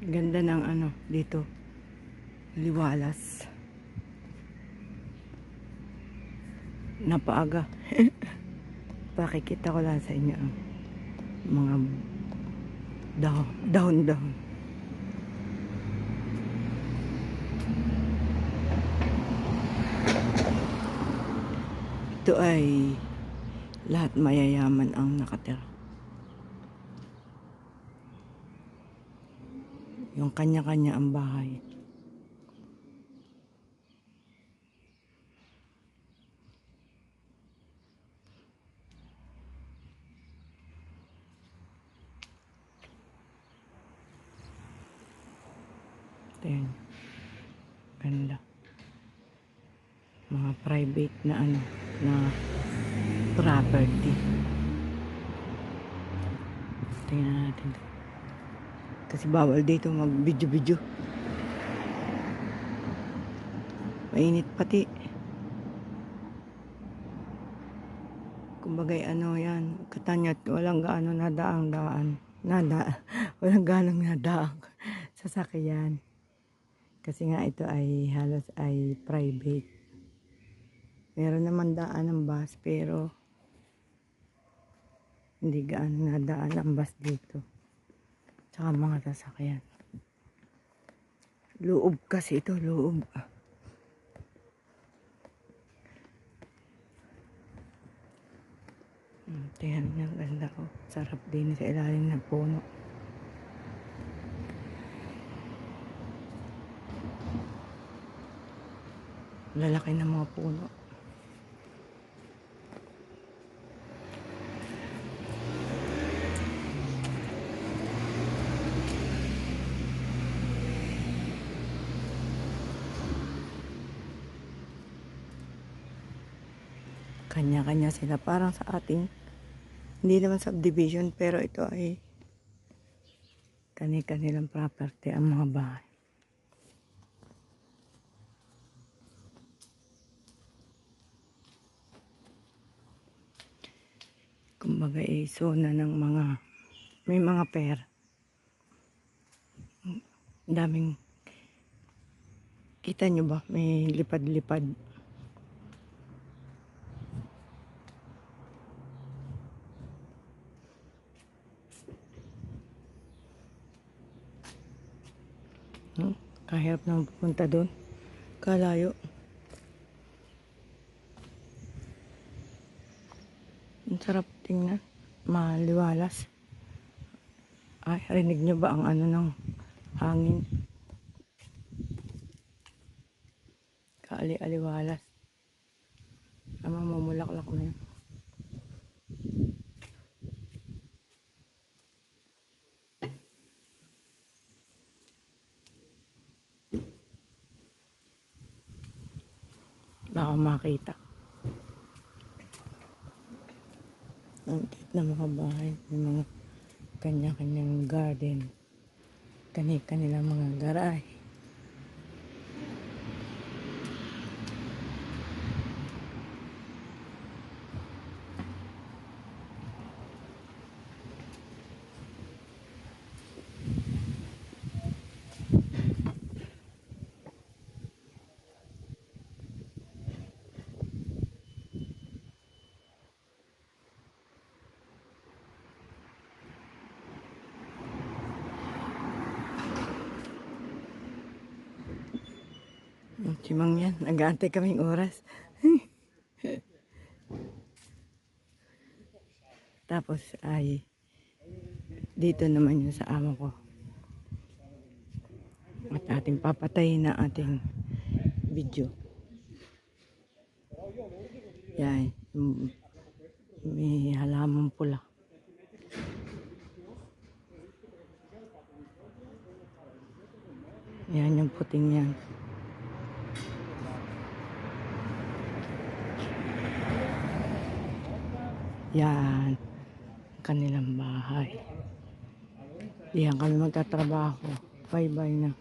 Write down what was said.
Ganda ng ano dito, liwalas. Napaaga. Pakikita ko lang sa inyo ang mga dahon. Ito ay lahat mayayaman ang nakatira. Yung kanya-kanya ang bahay. Ayan. Ganda. Mga private na ano, na property. Tingnan natin. Kasi bawal dito mag-video. Mainit pati. Kumbagay ano yan, Katanyat, walang gaano nadaang daan. Walang ganong nadaang sasakyan. Kasi nga ito ay halos ay private. Meron naman daan ng bus pero hindi gaano nadaan ang bus dito. Tsaka mga sasakyan. Loob kasi ito, loob. Tingnan niyo, ganda ko. Sarap din sa ilalim ng puno. Lalaki ng mga puno. Kanya-kanya sila. Parang sa ating, hindi naman subdivision, pero ito ay kanilang property ang mga bahay. Kumbaga zona ng mga, may mga pera. Daming, kita nyo ba? May lipad-lipad. Kahirap naman pupunta doon. Kalayo. Ang sarap tingnan. Maliwalas. Ay, rinig nyo ba ang ano ng hangin? Kaali-aliwalas. Ang mamumulaklak na yun. Baka makita. Ang cute na mga bahay. May mga kanya-kanyang garden. Kanilang mga garahe. Simang yan, nag-aantay kaming oras. Tapos ay dito naman yung sa amo ko. At ating papatayin na ating video. Yan, may halaman pula. Yan yung puting yan. Yan, kanilang bahay. Diyan kami magtatrabaho. Bye-bye na.